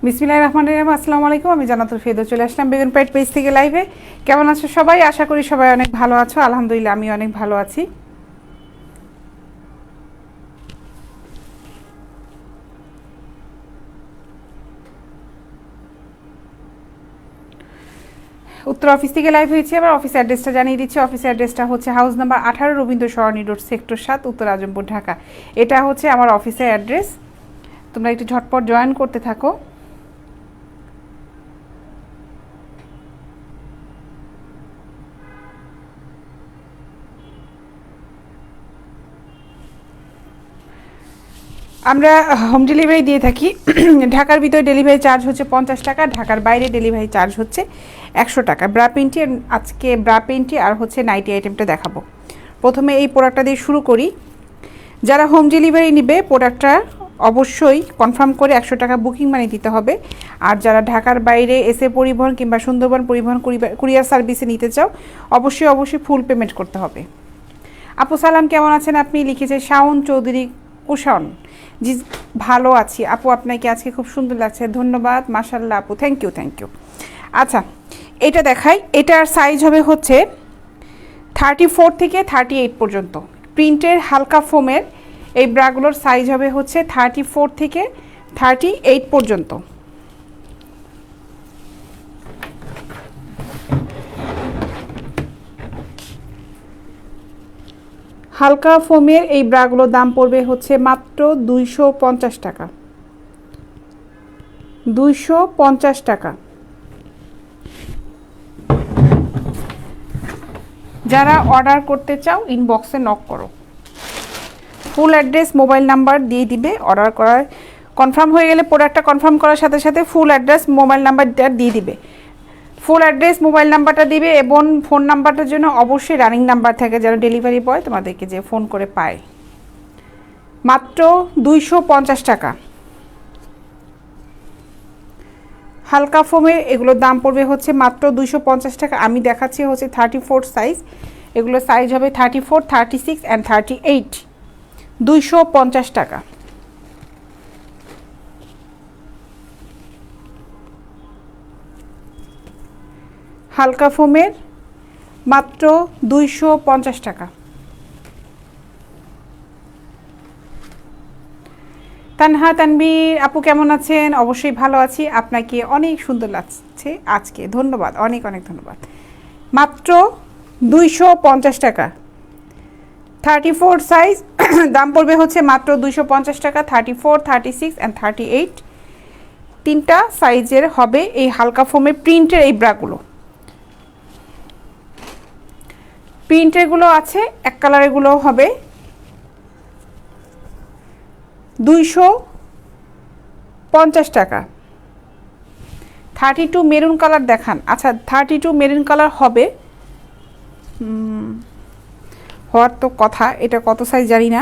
বিসমিল্লাহির রহমানির রহিম। আসসালামু আলাইকুম। আমি জান্নাতুল ফেরদৌস চলে আসলাম বেগুন পেট পেজ থেকে লাইভে। কেমন আছো সবাই? আশা করি সবাই অনেক ভালো আছো। আলহামদুলিল্লাহ আমি অনেক ভালো আছি। উত্তর অফিস থেকে লাইভ হয়েছে। আবার অফিস অ্যাড্রেসটা জানিয়ে দিচ্ছি। অফিস অ্যাড্রেসটা হচ্ছে হাউস নাম্বার 18 রবীন্দ্র সরণি রোড, সেক্টর 7, উত্তর আজমপুর, ঢাকা। এটা হচ্ছে আমার অফিসের অ্যাড্রেস। তোমরা একটু ঝটপট জয়েন করতে থাকো। আমরা হোম ডেলিভারি দিয়ে থাকি। ঢাকার ভিতরে ডেলিভারি চার্জ হচ্ছে 50 টাকা, ঢাকার বাইরে ডেলিভারি চার্জ হচ্ছে 100 টাকা। ব্রা পেন্টি, আজকে ব্রা পেন্টি আর হচ্ছে নাইটি আইটেমটা দেখাবো। প্রথমে এই প্রোডাক্টটা দিয়ে শুরু করি। যারা হোম ডেলিভারি নেবে প্রোডাক্টটা অবশ্যই কনফার্ম করে 100 টাকা বুকিং মানি দিতে হবে। আর যারা ঢাকার বাইরে এসে পরিবহন কিংবা সুন্দরবন পরিবহন কুরিয়ার সার্ভিসে নিতে চাও অবশ্যই ফুল পেমেন্ট করতে হবে। আপু সালাম, কেমন আছেন আপনি? লিখেছে শাওন চৌধুরী কুশন। জি ভালো আছি আপু, আপনাকে আজকে খুব সুন্দর লাগছে, ধন্যবাদ। মাশাল্লাহ আপু, থ্যাংক ইউ। আচ্ছা, এটা দেখাই। এটার সাইজ হবে হচ্ছে 34 থেকে 38 পর্যন্ত। প্রিন্টের হালকা ফোমের এই ব্রাগুলোর সাইজ হবে হচ্ছে 34 থেকে 38 পর্যন্ত। হালকা ফোমের এই ব্রাগুলোর দাম পড়বে হচ্ছে মাত্র 250 টাকা। 250 টাকা। যারা অর্ডার করতে চাও ইনবক্সে নক করো। ফুল অ্যাড্রেস মোবাইল নাম্বার দিয়ে দিবে। অর্ডার করার কনফার্ম হয়ে গেলে প্রোডাক্টটা কনফার্ম করার সাথে সাথে ফুল অ্যাড্রেস মোবাইল নাম্বারটা দিয়ে দিবে। ফুল অ্যাড্রেস মোবাইল নাম্বারটা দিবে এবং ফোন নাম্বারটার জন্য অবশ্যই রানিং নাম্বার থাকে, যারা ডেলিভারি বয় তোমাদেরকে যে ফোন করে পায়। মাত্র 250 টাকা। হালকা ফোমের এগুলোর দাম পড়বে হচ্ছে মাত্র 250 টাকা। আমি দেখাচ্ছি হচ্ছে 34 সাইজ। এগুলোর সাইজ হবে 34, 36 অ্যান্ড 38। 250 টাকা। হালকা ফোমের মাত্র 250 টাকা। তানহা তানবীর আপু কেমন আছেন? অবশ্যই ভালো আছি, আপনাকে অনেক সুন্দর লাগছে আজকে, ধন্যবাদ, অনেক ধন্যবাদ। মাত্র 250 টাকা। 34 সাইজ দাম পড়বে হচ্ছে মাত্র 250 টাকা। 34, 36 অ্যান্ড 38 তিনটা সাইজের হবে এই হালকা ফোমের প্রিন্টের এই ব্রাগুলো। প্রিন্টেরগুলো আছে, এক কালারেরগুলো হবে 250 টাকা। 32 মেরুন কালার দেখান। আচ্ছা, 32 মেরুন কালার হবে, হওয়ার তো কথা। এটা কত সাইজ জানি না।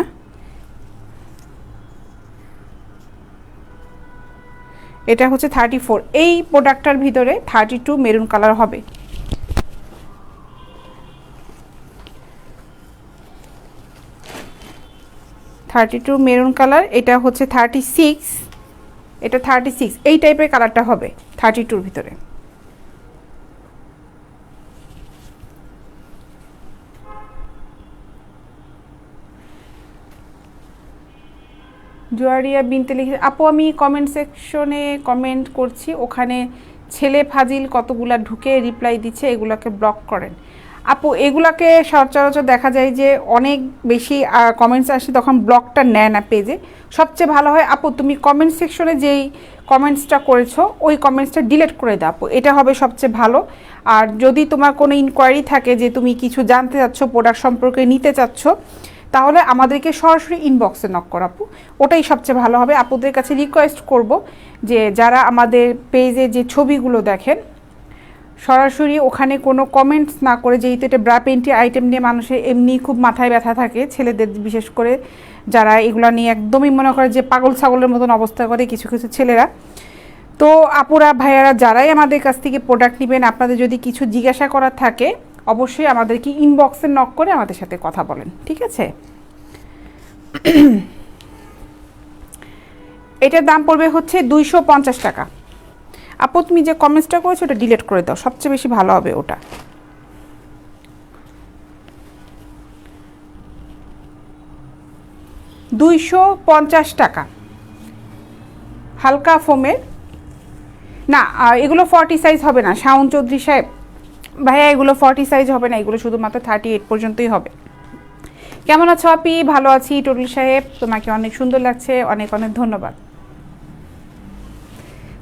এটা হচ্ছে 34। এই প্রোডাক্টটার ভিতরে 32 মেরুন কালার হবে। Maroon colour. এটা হচ্ছে 36, এটা 36। এই টাইপের কালারটা হবে 32-র ভিতরে। জোয়ারিয়া বিনতে লিখে আপু, আমি কমেন্ট সেকশনে কমেন্ট করছি, ওখানে ছেলে ফাজিল কতগুলা ঢুকে রিপ্লাই দিচ্ছে, এগুলাকে ব্লক করেন। আপু এগুলাকে সচরাচর দেখা যায় যে অনেক বেশি কমেন্টস আসে, তখন ব্লকটা নেয় না পেজে। সবচেয়ে ভালো হয় আপু তুমি কমেন্ট সেকশনে যেই কমেন্টসটা করেছো ওই কমেন্টসটা ডিলিট করে দাও আপু, এটা হবে সবচেয়ে ভালো। আর যদি তোমার কোনো ইনকোয়ারি থাকে যে তুমি কিছু জানতে চাচ্ছ, প্রোডাক্ট সম্পর্কে নিতে চাচ্ছ, তাহলে আমাদেরকে সরাসরি ইনবক্সে নক করো আপু, ওটাই সবচেয়ে ভালো হবে। আপুদের কাছে রিকোয়েস্ট করব যে যারা আমাদের পেজে যে ছবিগুলো দেখেন সরাসরি ওখানে কোনো কমেন্টস না করে, যেহেতু এটা ব্রা পেন্টি আইটেম নিয়ে মানুষের এমনি খুব মাথায় ব্যথা থাকে, ছেলেদের বিশেষ করে, যারা এগুলো নিয়ে একদমই মনে করে যে পাগল ছাগলের মতন অবস্থা করে কিছু ছেলেরা। তো আপুরা ভাইয়ারা যারাই আমাদের কাছ থেকে প্রোডাক্ট নেবেন, আপনাদের যদি কিছু জিজ্ঞাসা করার থাকে অবশ্যই আমাদেরকে ইনবক্সে নক করে আমাদের সাথে কথা বলেন, ঠিক আছে? এটার দাম পড়বে হচ্ছে 250 টাকা। আপু তুমি যে কমেন্টসটা করেছো ওটা ডিলিট করে দাও, সবচেয়ে বেশি ভালো হবে ওটা। $250 হালকা ফোমের। না এগুলো 40 সাইজ হবে না শাওন চৌধুরী সাহেব, ভাইয়া এগুলো 40 সাইজ হবে না, এগুলো শুধুমাত্র 38 পর্যন্তই হবে। কেমন আছো আপি? ভালো আছি টোটল সাহেব, তোমাকে অনেক সুন্দর লাগছে, অনেক অনেক ধন্যবাদ।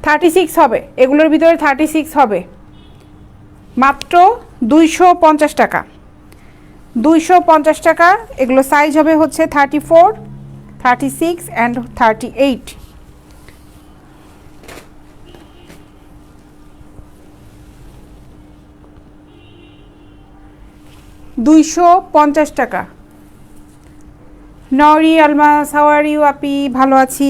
36 হবে, এগুলোর ভিতরে 36 হবে, মাত্র 250 টাকা। 250 টাকা। এগুলো সাইজ হবে হচ্ছে 34, 36 অ্যান্ড 38। 250 টাকা। নরি আলমাস, হাউ আর ইউ আপি? ভালো আছি।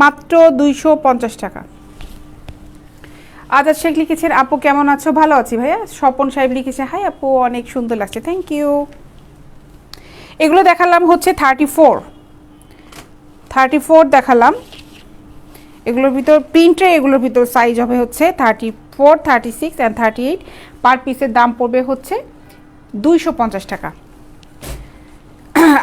মাত্র 250 টাকা। আজাদ শেখ লিখেছেন আপু কেমন আছো? ভালো আছি ভাইয়া। স্বপন সাহেব লিখেছে হাই আপু, অনেক সুন্দর লাগছে, থ্যাংক ইউ। এগুলো দেখালাম হচ্ছে 34 দেখালাম। এগুলোর ভিতর প্রিন্টে, এগুলোর ভিতর সাইজ হবে হচ্ছে 34, 36 অ্যান্ড 38। পার পিসের দাম পড়বে হচ্ছে 250 টাকা।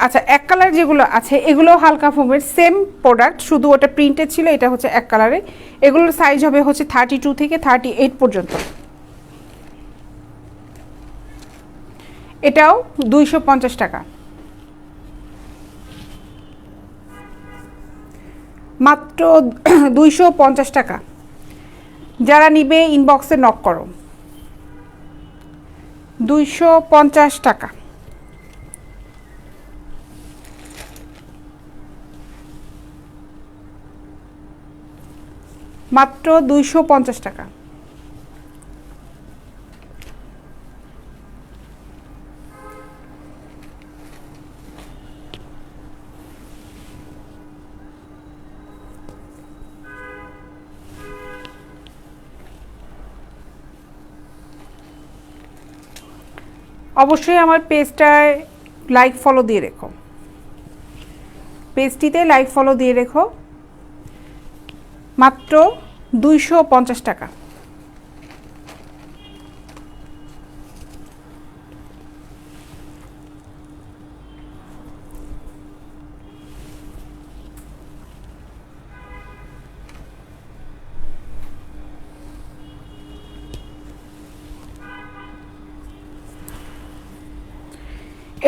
আচ্ছা, এক কালার যেগুলো আছে এগুলো হালকা ফোমের, সেম প্রোডাক্ট, শুধু ওটা প্রিন্টেড ছিল, এটা হচ্ছে এক কালারে। এগুলোর সাইজ হবে হচ্ছে 32 থেকে 38 পর্যন্ত। এটাও 250 টাকা, মাত্র 250 টাকা। যারা নিবে ইনবক্সে নক করো। 250 টাকা। মাত্র 250 টাকা। অবশ্যই আমার পেজটায় লাইক ফলো দিয়ে রেখো, পেজটিতে লাইক ফলো দিয়ে রেখো। মাত্র 250 টাকা।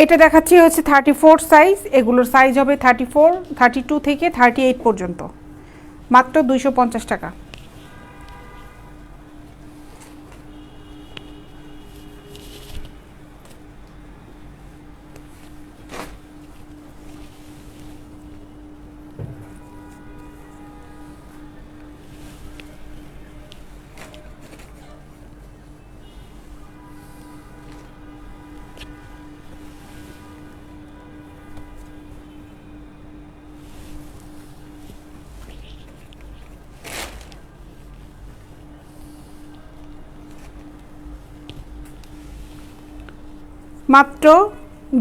এটা দেখাচ্ছি হচ্ছে 34 সাইজ, এগুলোর সাইজ হবে 34, 32 থেকে 38 পর্যন্ত, মাত্র 250 টাকা। মাত্র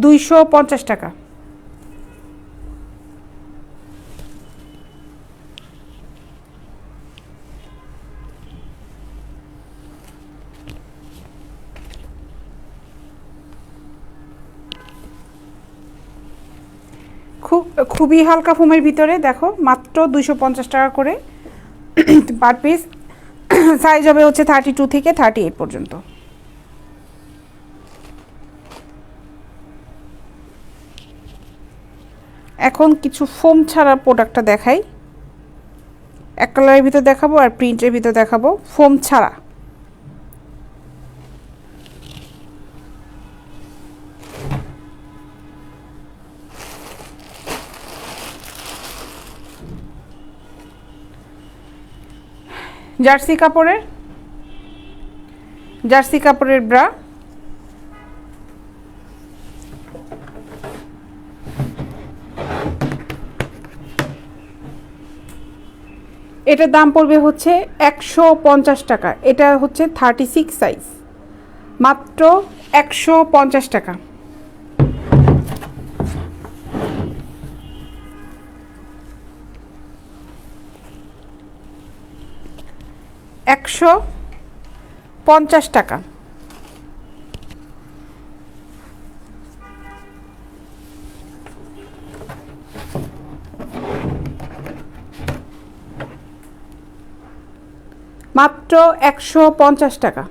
250 টাকা। খুবই হালকা ফোমের ভিতরে দেখো, মাত্র 250 টাকা করে পার পিস। সাইজ হবে হচ্ছে 32 থেকে 38 পর্যন্ত। এখন কিছু ফোম ছাড়া প্রোডাক্টটা দেখাই, এক কালারের ভিতর দেখাবো আর প্রিন্টের ভিতর দেখাবো, ফোম ছাড়া। জার্সি কাপড়ের ব্রা, এটার দাম পড়বে হচ্ছে 150 টাকা। এটা হচ্ছে 36 সাইজ, মাত্র 150 টাকা। 150 টাকা। মাত্র 150 টাকা।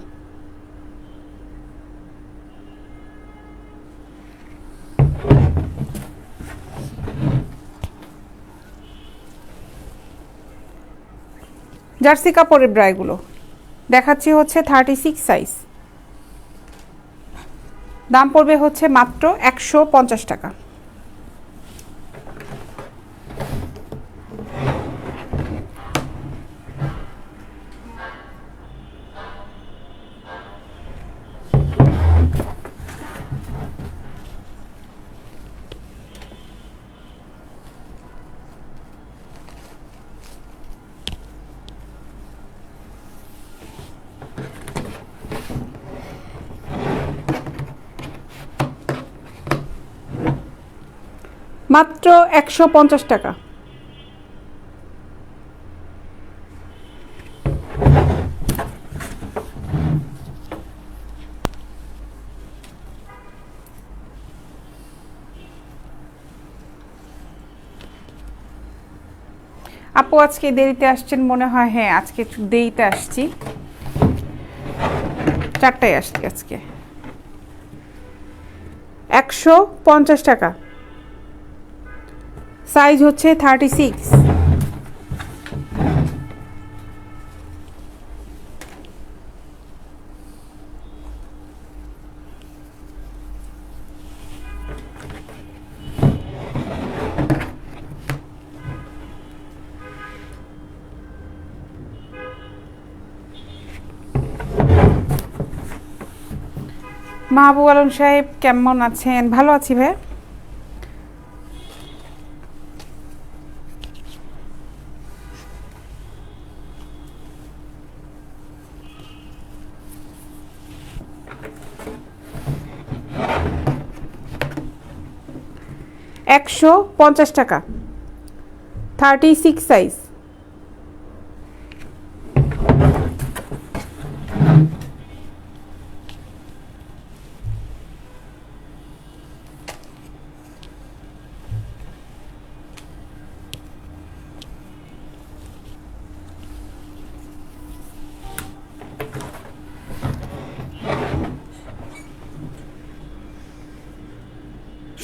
জার্সি কাপড়ের ব্রাগুলো দেখাচ্ছি হচ্ছে 36 সাইজ, দাম পড়বে হচ্ছে মাত্র 150 টাকা। মাত্র 150 টাকা। আপু আজকে দেরিতে আসছেন মনে হয়? হ্যাঁ, আজকে একটু দেরিতে আসছি, 4টায় আসছি আজকে। 150 টাকা, সাইজ হচ্ছে 36। মাহবুব আলম সাহেব কেমন আছেন? ভালো আছি ভাই। $150 টাকা, 36 সাইজ।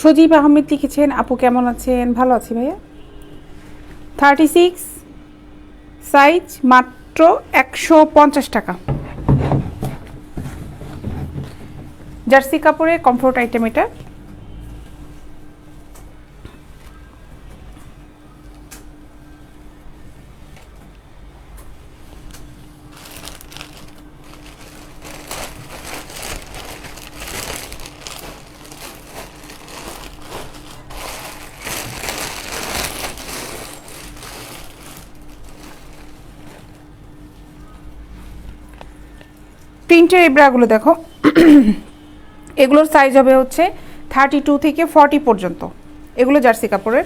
সজীব আহমেদ লিখেছেন, আপু কেমন আছেন? ভালো আছি ভাইয়া। 36 সাইজ, মাত্র 150 টাকা। জার্সি কাপড়ে কমফোর্ট আইটেম এটা। প্রিন্টের এই ব্রাগুলো দেখো, এগুলোর সাইজ হবে হচ্ছে 32 থেকে 40 পর্যন্ত। এগুলো জার্সি কাপড়ের।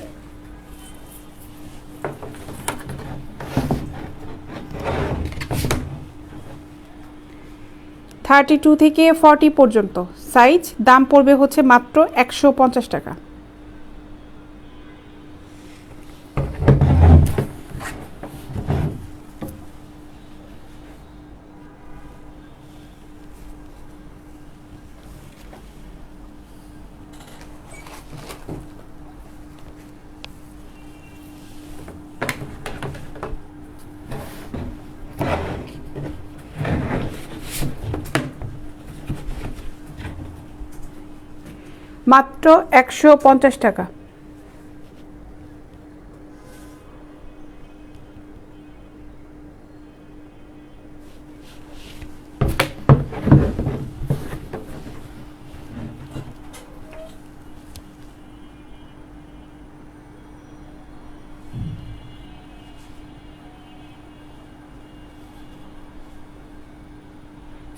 থার্টি টু থেকে 40 পর্যন্ত সাইজ, দাম পড়বে হচ্ছে মাত্র 150 টাকা। মাত্র 150 টাকা।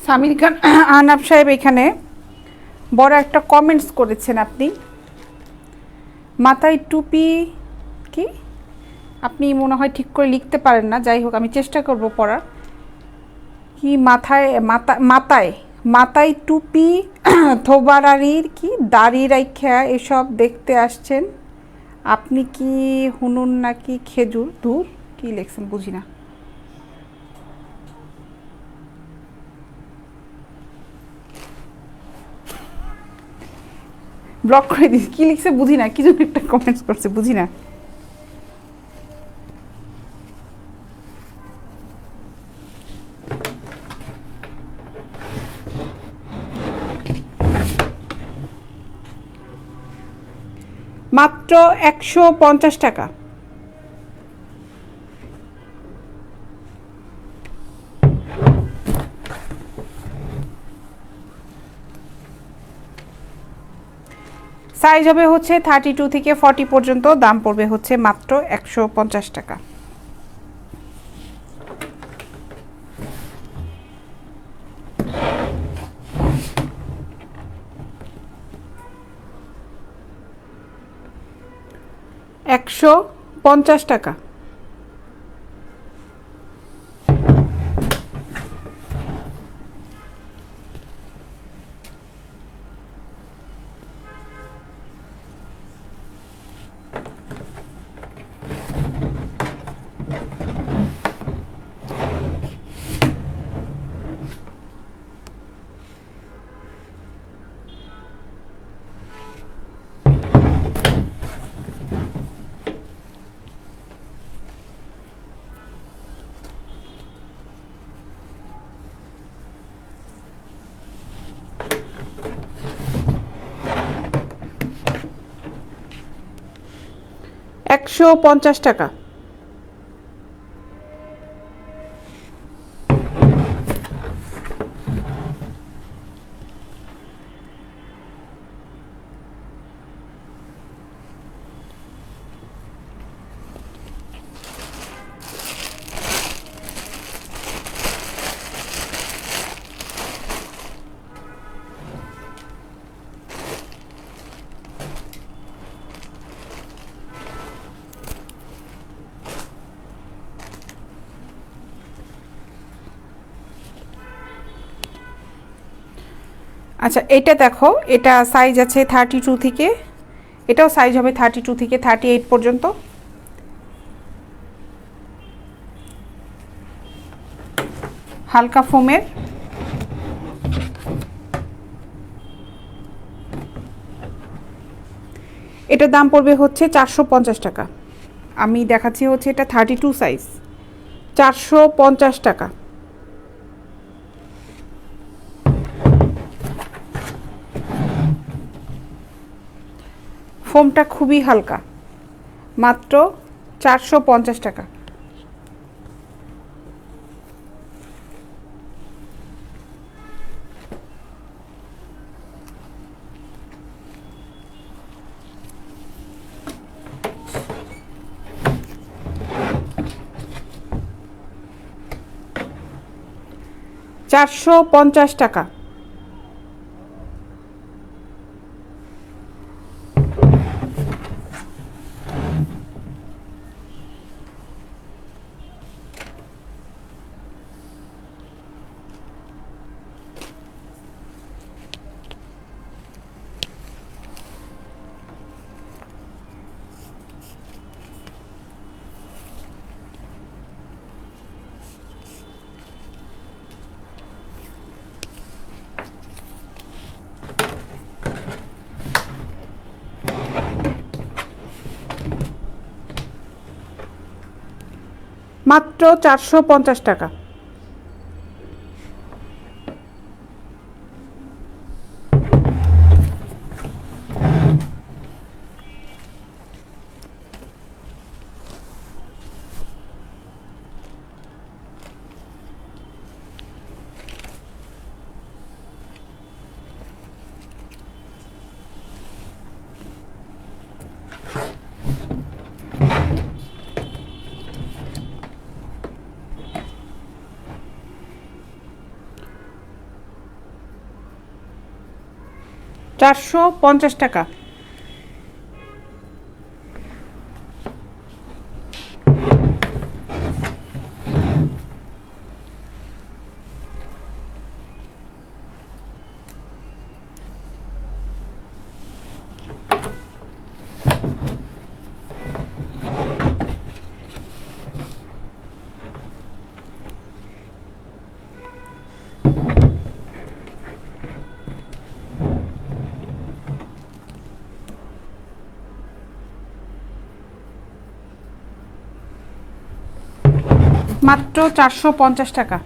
সামির খান আহনাব সাহেব এখানে বড় একটা কমেন্টস করেছেন আপনি, মাথায় টুপি কি আপনি মনে হয় ঠিক করে লিখতে পারেন না, যাই হোক আমি চেষ্টা করব পড়ার। কি মাথায় মাথায় মাথায় টুপি থোবারারির কি দাড়ি রাইখা এসব দেখতে আসছেন, আপনি কি হুনুন নাকি খেজুর? দূর, কি লেখছেন বুঝি না। ব্লক করে দিস, কি লিখছে বুঝি না, কি জন্য একটা কমেন্টস করছে বুঝি না। মাত্র 150 টাকা। সাইজ হবে হচ্ছে 32 থেকে 40 পর্যন্ত, দাম পড়বে হচ্ছে মাত্র 150 টাকা। $150। $150। আচ্ছা, এটা দেখো, এটা সাইজ আছে 32 থেকে, এটাও সাইজ হবে 32 থেকে 38 পর্যন্ত। হালকা ফোমের, এটার দাম পড়বে হচ্ছে 450 টাকা। আমি দেখাচ্ছি হচ্ছে এটা 32 সাইজ, 450 টাকা। ফোমটা খুবই হালকা, মাত্র 450 টাকা। $450। মাত্র 450 টাকা। $450। মাত্র 450 টাকা।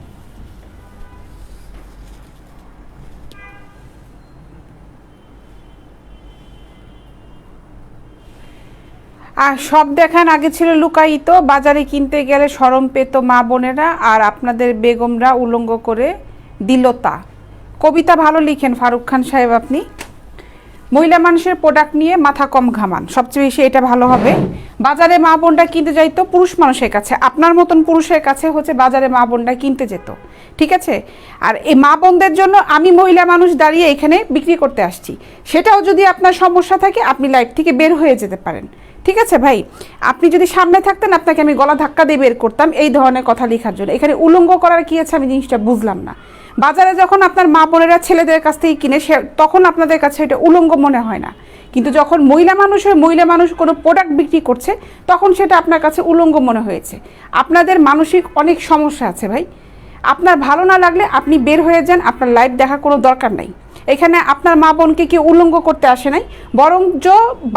আর সব দেখান আগে ছিল লুকায়িত, বাজারে কিনতে গেলে শরম পেত মা বোনেরা, আর আপনাদের বেগমরা উলঙ্গ করে দিল তা। কবিতা ভালো লিখেন ফারুক খান সাহেব আপনি। মহিলা মানুষের প্রোডাক্ট নিয়ে মাথা কম ঘামান, সবচেয়ে বেশি এটা ভালো হবে। বাজারে মা বোনটা কিনতে যাইতো পুরুষ মানুষের কাছে, আপনার মতন পুরুষের কাছে হচ্ছে বাজারে মা বোনটা কিনতে যেত, ঠিক আছে? আর এই মা বোনদের জন্য আমি মহিলা মানুষ দাঁড়িয়ে এখানে বিক্রি করতে আসছি। সেটাও যদি আপনার সমস্যা থাকে আপনি লাইফ থেকে বের হয়ে যেতে পারেন, ঠিক আছে ভাই? আপনি যদি সামনে থাকতেন আপনাকে আমি গলা ধাক্কা দিয়ে বের করতাম এই ধরনের কথা লেখার জন্য। এখানে উলঙ্গ করার কি আছে আমি জিনিসটা বুঝলাম না। বাজারে যখন আপনার মা বোনেরা ছেলেদের কাছ থেকে কিনে তখন আপনাদের কাছে এটা উলঙ্গ মনে হয় না, কিন্তু যখন মহিলা মানুষ কোনো প্রোডাক্ট বিক্রি করছে তখন সেটা আপনার কাছে উলঙ্গ মনে হয়েছে। আপনাদের মানসিক অনেক সমস্যা আছে ভাই। আপনার ভালো না লাগলে আপনি বের হয়ে যান, আপনার লাইফ দেখার কোনো দরকার নাই। এখানে আপনার মা বোনকে কেউ উলঙ্গ করতে আসে নাই, বরঞ্চ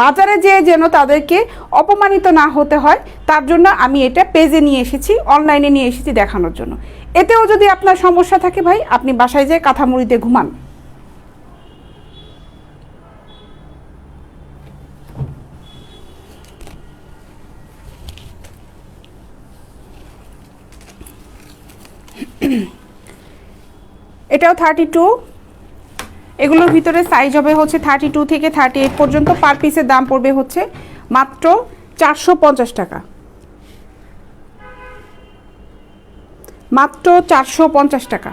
বাজারে যেয়ে যেন তাদেরকে অপমানিত না হতে হয় তার জন্য আমি এটা পেজে নিয়ে এসেছি, অনলাইনে নিয়ে এসেছি দেখানোর জন্য। এতেও যদি আপনার সমস্যা থাকে ভাই আপনি বাসায় যেয়ে কাঁথা মুড়িতে ঘুমান। এটাও 32, এগুলোর ভিতরে সাইজ হবে হচ্ছে 32 থেকে 38 পর্যন্ত। পার পিসের দাম পড়বে হচ্ছে মাত্র 450 টাকা, মাত্র 450 টাকা।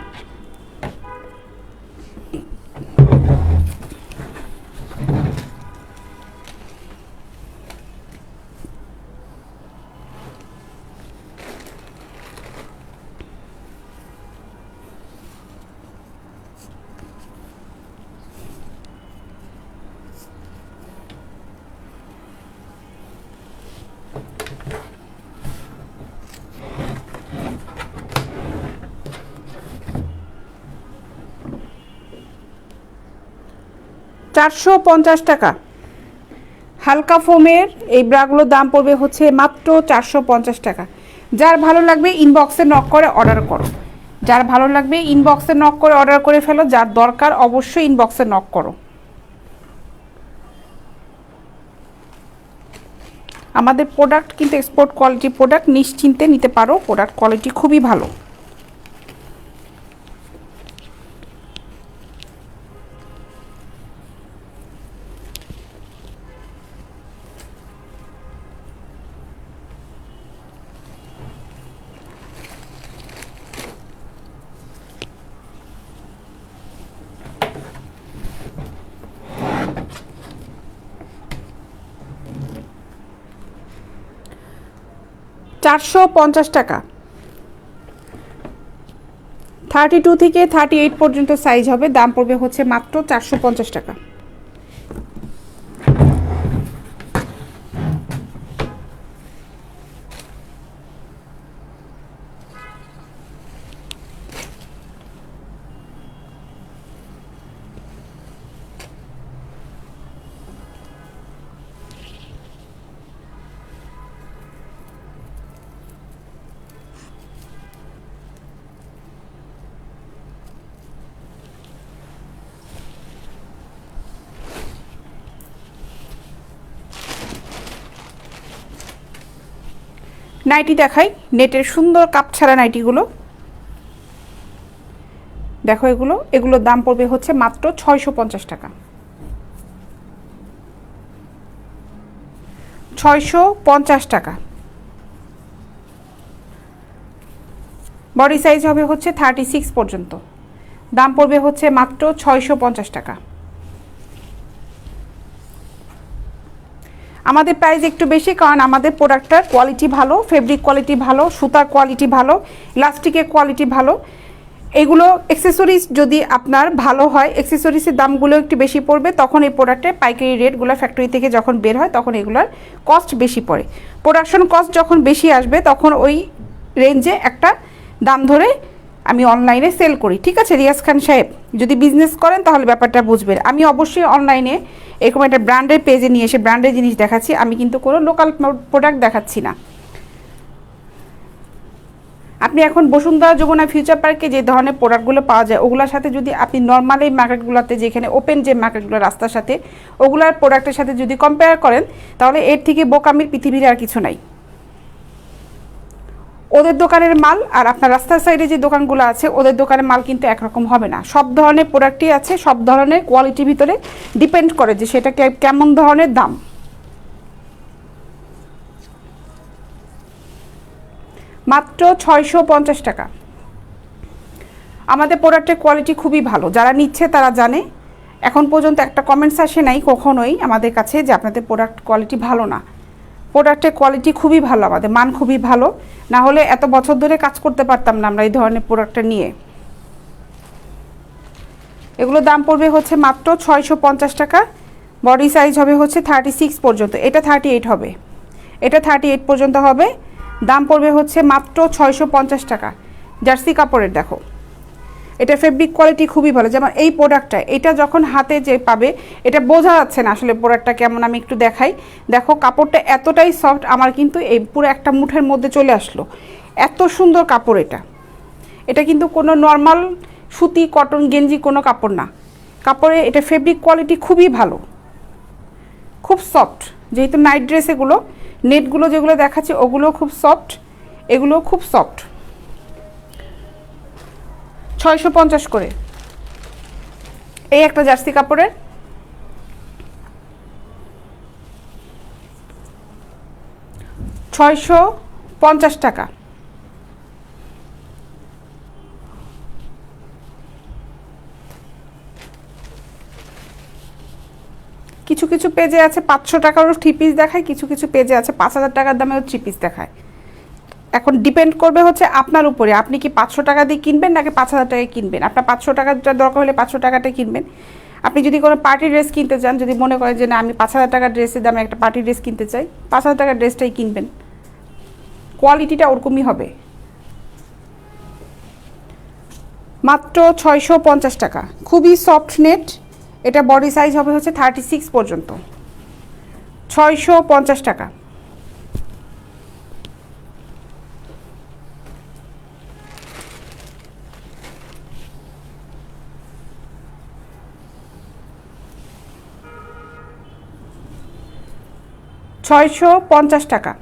$450 টাকা। হালকা ফোমের এই ব্রাগুলোর দাম পড়বে হচ্ছে মাত্র 450 টাকা। যার ভালো লাগবে ইনবক্সে নক করে অর্ডার করো, যার ভালো লাগবে ইনবক্সে নক করে অর্ডার করে ফেলো, যার দরকার অবশ্যই ইনবক্সে নক করো। আমাদের প্রোডাক্ট কিন্তু এক্সপোর্ট কোয়ালিটি প্রোডাক্ট, নিশ্চিন্তে নিতে পারো, প্রোডাক্ট কোয়ালিটি খুবই ভালো। $450 টাকা। 32 থেকে 38 পর্যন্ত সাইজ হবে, দাম পড়বে হচ্ছে মাত্র 450 টাকা। নাইটি দেখাই, নেটের সুন্দর কাপ ছাড়া নাইটিগুলো দেখো, এগুলোর দাম পড়বে হচ্ছে মাত্র 650 টাকা। 650 টাকা। বডি সাইজ হবে হচ্ছে 36 পর্যন্ত, দাম পড়বে হচ্ছে মাত্র 650 টাকা। আমাদের প্রাইস একটু বেশি, কারণ আমাদের প্রোডাক্টটার কোয়ালিটি ভালো, ফেব্রিক কোয়ালিটি ভালো, সুতার কোয়ালিটি ভালো, ইলাস্টিকের কোয়ালিটি ভালো। এগুলো অ্যাক্সেসরিজ যদি আপনার ভালো হয়, অ্যাক্সেসরিজের দামগুলো একটু বেশি পড়বে, তখন এই প্রোডাক্টের পাইকারি রেটগুলো ফ্যাক্টরি থেকে যখন বের হয় তখন এগুলোর কস্ট বেশি পড়ে। প্রোডাকশন কস্ট যখন বেশি আসবে তখন ওই রেঞ্জে একটা দাম ধরে আমি অনলাইনে সেল করি, ঠিক আছে রিয়াজ খান সাহেব? যদি বিজনেস করেন তাহলে ব্যাপারটা বুঝবেন। আমি অবশ্যই অনলাইনে এরকম একটা ব্র্যান্ডের পেজে নিয়ে এসে ব্র্যান্ডের জিনিস দেখাচ্ছি, আমি কিন্তু কোনো লোকাল প্রোডাক্ট দেখাচ্ছি না। আপনি এখন বসুন্ধরা যমুনা ফিউচার পার্কে যে ধরনের প্রোডাক্টগুলো পাওয়া যায় ওগুলোর সাথে যদি আপনি নর্মাল এই মার্কেটগুলোতে যেখানে ওপেন যে মার্কেটগুলো রাস্তার সাথে ওগুলার প্রোডাক্টের সাথে যদি কম্পেয়ার করেন তাহলে এর থেকে বোকামির পৃথিবীর আর কিছু নাই। ওদের দোকানের মাল আর আপনার রাস্তার সাইডে যে দোকানগুলো আছে ওদের দোকানের মাল কিন্তু একরকম হবে না। সব ধরনের প্রোডাক্টই আছে, সব ধরনের কোয়ালিটির ভিতরে ডিপেন্ড করে যে সেটা কেমন ধরনের দাম। মাত্র 650 টাকা। আমাদের প্রোডাক্টের কোয়ালিটি খুবই ভালো, যারা নিচ্ছে তারা জানে। এখন পর্যন্ত একটা কমেন্টস আসে নাই কখনোই আমাদের কাছে যে আপনাদের প্রোডাক্ট কোয়ালিটি ভালো না। প্রোডাক্টের কোয়ালিটি খুবই ভালো, আমাদের মান খুবই ভালো, না হলে এত বছর ধরে কাজ করতে পারতাম না আমরা এই ধরনের প্রোডাক্টটা নিয়ে। এগুলো দাম পড়বে হচ্ছে মাত্র 650 টাকা। বডি সাইজ হবে হচ্ছে 36 পর্যন্ত, এটা 38 হবে, এটা 38 পর্যন্ত হবে। দাম পড়বে হচ্ছে মাত্র 650 টাকা। জার্সি কাপড়ের দেখো, এটা ফেব্রিক কোয়ালিটি খুবই ভালো। যেমন এই প্রোডাক্টটা, এটা যখন হাতে যে পাবে এটা বোঝা যাচ্ছে না আসলে প্রোডাক্টটা কেমন। আমি একটু দেখাই, দেখো কাপড়টা এতটাই সফট, আমার কিন্তু এই পুরো একটা মুঠের মধ্যে চলে আসলো। এত সুন্দর কাপড় এটা। এটা কিন্তু কোনো নর্মাল সুতি কটন গেঞ্জি কোনো কাপড় না, কাপড়ে এটা ফেব্রিক কোয়ালিটি খুবই ভালো, খুব সফট। যেহেতু নাইট ড্রেস, এগুলো নেটগুলো যেগুলো দেখাচ্ছে ওগুলো খুব সফট, এগুলো খুব সফট। 650 করে এই একটা জার্সি কাপড়ের। $650 টাকা। কিছু কিছু পেজে আছে 500 টাকারও 3 পিস দেখায়, কিছু কিছু পেজে আছে 5000 টাকার দামেও 3 পিস দেখায়। এখন ডিপেন্ড করবে হচ্ছে আপনার উপরে, আপনি কি 500 টাকা দিয়ে কিনবেন নাকি 5000 টাকায় কিনবেন। আপনার 500 টাকার দরকার হলে 500 টাকাটাই কিনবেন। আপনি যদি কোনো পার্টি ড্রেস কিনতে চান, যদি মনে করেন যে না আমি 5000 টাকার ড্রেসের দামে একটা পার্টি ড্রেস কিনতে চাই, 5000 টাকার ড্রেসটাই কিনবেন, কোয়ালিটিটা ওরকমই হবে। মাত্র 650 টাকা, খুবই সফট নেট। এটা বডি সাইজ হবে হচ্ছে 36 পর্যন্ত। 650 টাকা। $650 টাকা।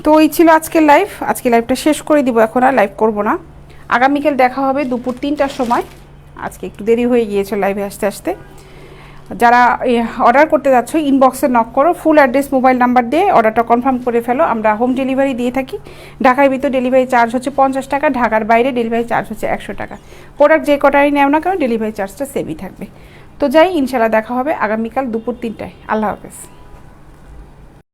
তো এই ছিল আজকের লাইভ। আজকে লাইভটা শেষ করে দিব, এখন আর লাইভ করব না। আগামীকাল দেখা হবে দুপুর 3টার সময়। আজকে একটু দেরি হয়ে গিয়েছে লাইভে আসতে আসতে। যারা অর্ডার করতে যাচ্ছ ইনবক্সে নক করো, ফুল অ্যাড্রেস মোবাইল নাম্বার দিয়ে অর্ডারটা কনফার্ম করে ফেলো। আমরা হোম ডেলিভারি দিয়ে থাকি। ঢাকার ভিতর ডেলিভারি চার্জ হচ্ছে 50 টাকা, ঢাকার বাইরে ডেলিভারি চার্জ হচ্ছে 100 টাকা। প্রোডাক্ট যে কটাই নেও না কেন ডেলিভারি চার্জটা সেভই থাকবে। তো যাই, ইনশাল্লাহ দেখা হবে আগামীকাল দুপুর 3টায়। আল্লাহ হাফেজ।